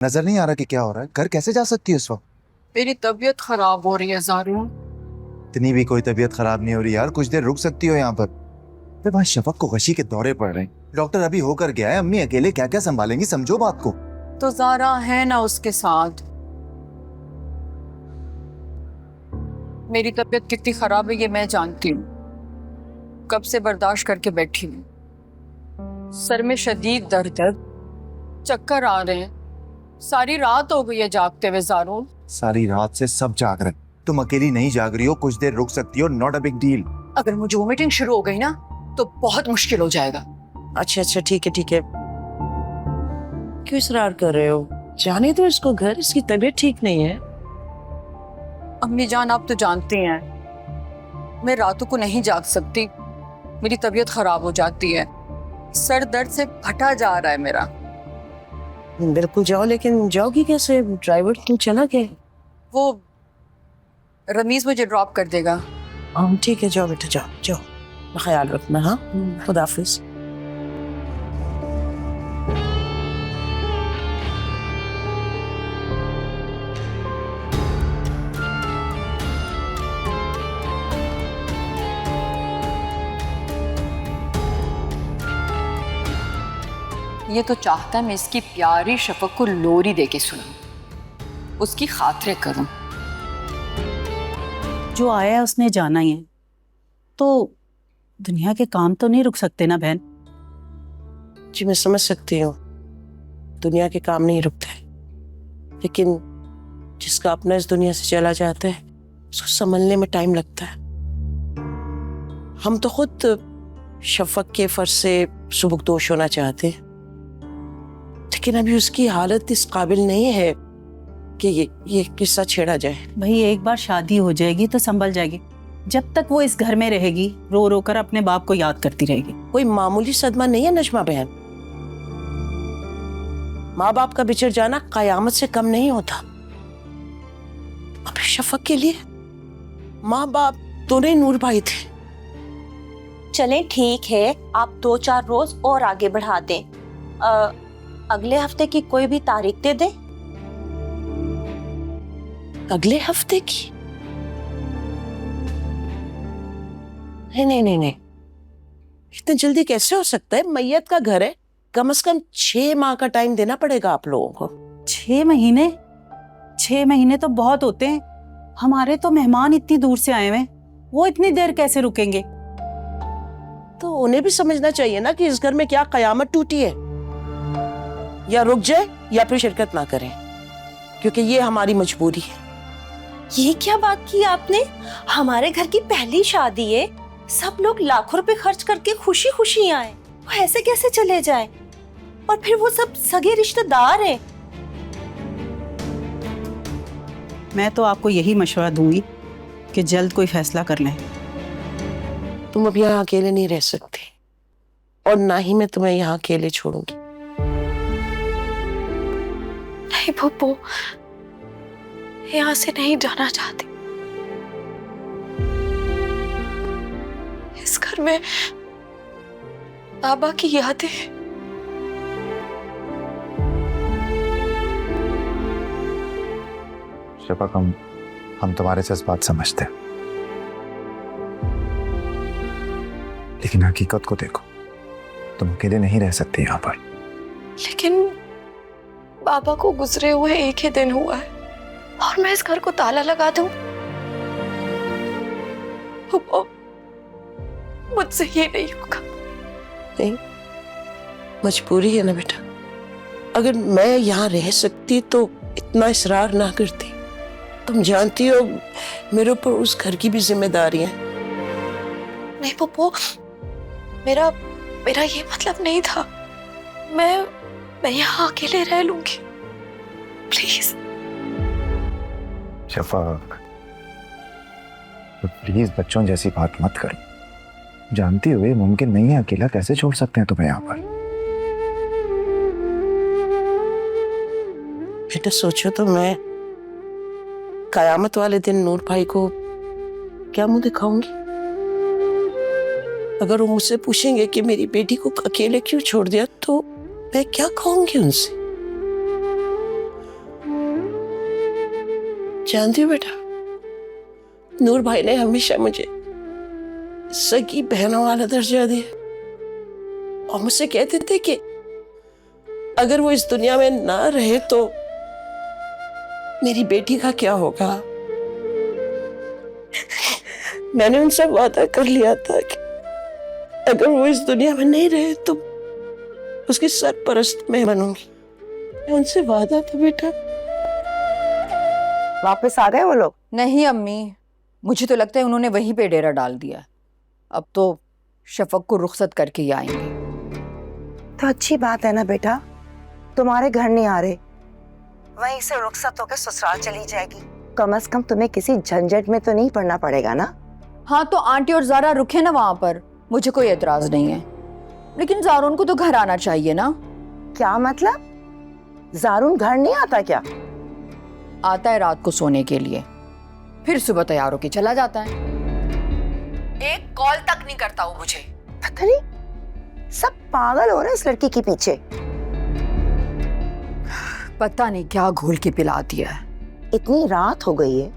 नजर नहीं आ रहा कि क्या हो रहा है? घर कैसे जा सकती है इस वक्त? मेरी तबीयत खराब हो रही है ज़ारू। इतनी भी कोई तबीयत खराब नहीं हो रही यार, कुछ देर रुक सकती हो यहाँ पर। अरे वहाँ शफक को गशी के दौरे पड़ रहे हैं, डॉक्टर अभी होकर गया है। अम्मी अकेले क्या क्या संभालेंगी, समझो बात को। तो ज़ारा है ना उसके साथ। मेरी तबीयत कितनी खराब है ये मैं जानती हूँ, कब से बर्दाश्त करके बैठी हूँ। सर में शदीद दर्द है, चक्कर आ रहे हैं, सारी रात हो गई है जागते हुए ज़ारू। सारी रात से सब जाग रहे हैं, तुम अकेली नहीं जाग रही हो, कुछ देर रुक सकती हो, नॉट अ बिग डील। अगर मुझे वोमिटिंग शुरू हो गई ना तो बहुत मुश्किल हो जाएगा। अच्छा अच्छा ठीक है ठीक है, क्यों इसरार कर रहे हो? जाने दो इसको घर, इसकी तबीयत ठीक नहीं है। अम्मी जान आप तो जानती हैं मैं रातों को नहीं जाग सकती, मेरी तबीयत खराब हो जाती है, सर दर्द से फटा जा रहा है मेरा। बिल्कुल जाओ, लेकिन जाओगी कैसे? ड्राइवर तो चला गया। वो रमीज मुझे ड्रॉप कर देगा। ठीक है जाओ बेटा, जाओ जाओ, ख्याल रखना। हाँ, खुदा हाफिज। ये तो चाहता है मैं इसकी प्यारी शफक को लोरी दे के सुनूं, उसकी खातिर करूं। जो आया है उसने जाना ही है, तो दुनिया के काम तो नहीं रुक सकते ना बहन। जी मैं समझ सकती हूँ, दुनिया के काम नहीं रुकते, लेकिन जिसका अपना इस दुनिया से चला जाता है उसको संभलने में टाइम लगता है। हम तो खुद शफक के फर्ज से सुबुकदोश होना चाहते हैं, लेकिन अभी उसकी हालत इस काबिल नहीं है कि ये किस्सा छेड़ा जाए। भाई एक बार शादी हो जाएगी तो संभल जाएगी, जब तक वो इस घर में रहेगी रो रो कर अपने बाप को याद करती रहेगी। कोई मामूली सदमा नहीं है नजमा बहन, माँ बाप का बिछड़ जाना कयामत से कम नहीं होता। अभी शफक के लिए माँ बाप दोनों ही नूर भाई थे। चलें ठीक है, आप 2-4 रोज और आगे बढ़ा दें। अगले हफ्ते की कोई भी तारीख दे दें। अगले हफ्ते की? नहीं, इतनी जल्दी कैसे हो सकता है? मैयत का घर है, कम से कम 6 माह का टाइम देना पड़ेगा आप लोगों को। 6 महीने? 6 महीने तो बहुत होते हैं, हमारे तो मेहमान इतनी दूर से आए हुए, वो इतनी देर कैसे रुकेंगे? तो उन्हें भी समझना चाहिए ना कि इस घर में क्या कयामत टूटी है। या रुक जाए या फिर शिरकत ना करें, क्योंकि ये हमारी मजबूरी है। ये क्या बात की आपने? हमारे घर की पहली शादी है, सब लोग लाखों रुपए खर्च करके खुशी खुशी आए, वो ऐसे कैसे चले जाए? और फिर वो सब सगे रिश्तेदार हैं। मैं तो आपको यही मशवरा दूंगी कि जल्द कोई फैसला कर लें। तुम अब यहाँ अकेले नहीं रह सकती, और ना ही मैं तुम्हें यहाँ अकेले छोड़ूंगी। नहीं पप्पू, यहाँ से नहीं जाना चाहती। इस घर में बाबा की यादें। शफक, हम तुम्हारे जज्बात समझते हैं, लेकिन हकीकत को देखो, तुम अकेले नहीं रह सकते यहाँ पर। लेकिन बाबा को गुजरे हुए एक ही दिन हुआ है और मैं इस घर को ताला लगा दूं? मुझसे ये नहीं होगा। नहीं, मजबूरी है ना बेटा। अगर मैं यहाँ रह सकती तो इतना इसरार ना करती। तुम जानती हो मेरे ऊपर उस घर की भी जिम्मेदारी है। नहीं पप्पू, मेरा ये मतलब नहीं था। मैं यहाँ अकेले रह लूंगी, प्लीज। शफक, तो प्लीज बच्चों जैसी बात मत करो, जानती हुए मुमकिन नहीं है, अकेला कैसे छोड़ सकते हैं तुम्हें यहाँ पर? बेटा सोचो तो, मैं कयामत वाले दिन नूर भाई को क्या मुंह दिखाऊंगी? अगर वो मुझसे पूछेंगे कि मेरी बेटी को अकेले क्यों छोड़ दिया, तो मैं क्या कहूंगी उनसे? जानती हो बेटा, नूर भाई ने हमेशा मुझे सगी बहनों वाला दर्जा दिया और मुझसे कहते थे कि अगर वो इस दुनिया में ना रहे तो मेरी बेटी का क्या होगा। मैंने उनसे वादा कर लिया था कि अगर वो इस दुनिया में नहीं रहे तो उसकी सरपरस्त मैं बनूंगी। उनसे वादा था बेटा। वापस आ गए वो लोग? नहीं अम्मी, मुझे तो लगता है उन्होंने वहीं पे डेरा डाल दिया। अब तो शफक को रुखसत करके ही आएंगे। तो अच्छी बात है ना बेटा, तुम्हारे घर नहीं आ रहे, वहीं से रुखसत होकर ससुराल चली जाएगी। कम से कम तुम्हें किसी झंझट में तो नहीं पड़ना पड़ेगा ना। हाँ तो आंटी और ज़ारा रुके ना वहां पर, मुझे कोई एतराज नहीं है, लेकिन ज़ारून को तो घर आना चाहिए ना। क्या मतलब? ज़ारून घर नहीं आता क्या? आता है रात को सोने के लिए, फिर सुबह तैयार होके चला जाता है। एक कॉल तक नहीं करता वो मुझे। पता नहीं, सब पागल हो रहे हैं इस लड़की के पीछे। पता नहीं क्या घोल के पिला दिया है। इतनी रात हो गई है,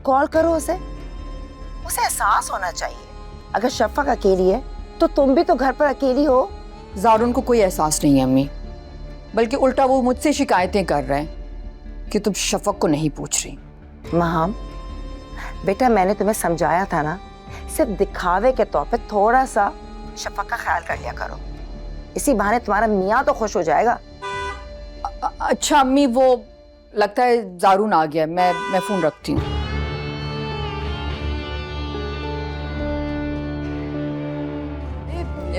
कॉल करो उसे एहसास होना चाहिए। अगर शफक अकेली है तो तुम भी तो घर पर अकेली हो। ज़ारून को कोई एहसास नहीं है अम्मी, बल्कि उल्टा वो मुझसे शिकायतें कर रहे हैं कि तुम शफक को नहीं पूछ रही। महाम बेटा, मैंने तुम्हें समझाया था ना, सिर्फ दिखावे के तौर पे थोड़ा सा शफक का ख्याल कर लिया करो। इसी बहाने तुम्हारा मियाँ तो खुश हो जाएगा। अच्छा अम्मी, वो लगता है ज़ारून आ गया, मैं फोन रखती हूँ।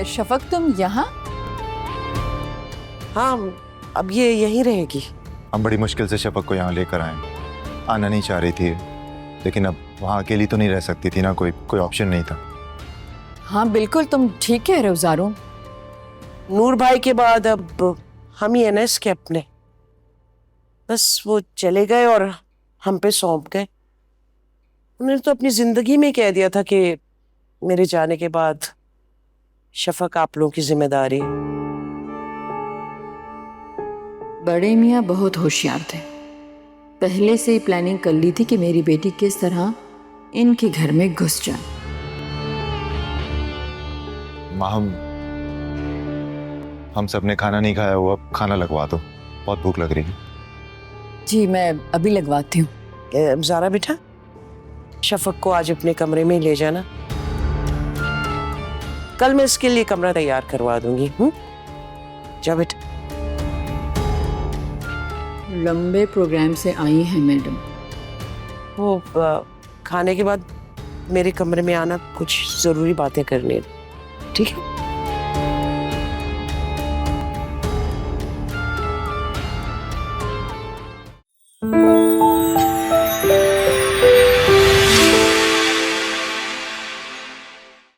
शफक तुम यहाँ? हाँ, अब ये यहीं रहेगी। हम बड़ी मुश्किल से शफक को यहाँ लेकर आए। आना नहीं चाह रही थी, लेकिन अब वहाँ अकेली तो नहीं रह सकती थी ना, कोई ऑप्शन नहीं था। हाँ बिल्कुल, तुम ठीक कह रहे हो ज़ारून। नूर भाई के बाद अब हम ही है ना इसके अपने। बस वो चले गए और हम पे सौंप गए। उन्होंने तो अपनी जिंदगी में कह दिया था कि मेरे जाने के बाद शफक आप लोगों की जिम्मेदारी। बड़े मियाँ बहुत होशियार थे, पहले से ही प्लानिंग कर ली थी कि मेरी बेटी किस तरह इनके घर में घुस जाए। माँ, हम सब ने खाना नहीं खाया हुआ, अब खाना लगवा दो, बहुत भूख लग रही है। जी मैं अभी लगवाती हूँ। ज़ारा बेटा, शफक को आज अपने कमरे में ले जाना, कल मैं इसके लिए कमरा तैयार करवा दूंगी। जा बेटा। लंबे प्रोग्राम से आई हैं मैडम। वो खाने के बाद मेरे कमरे में आना, कुछ जरूरी बातें करनी है, ठीक है?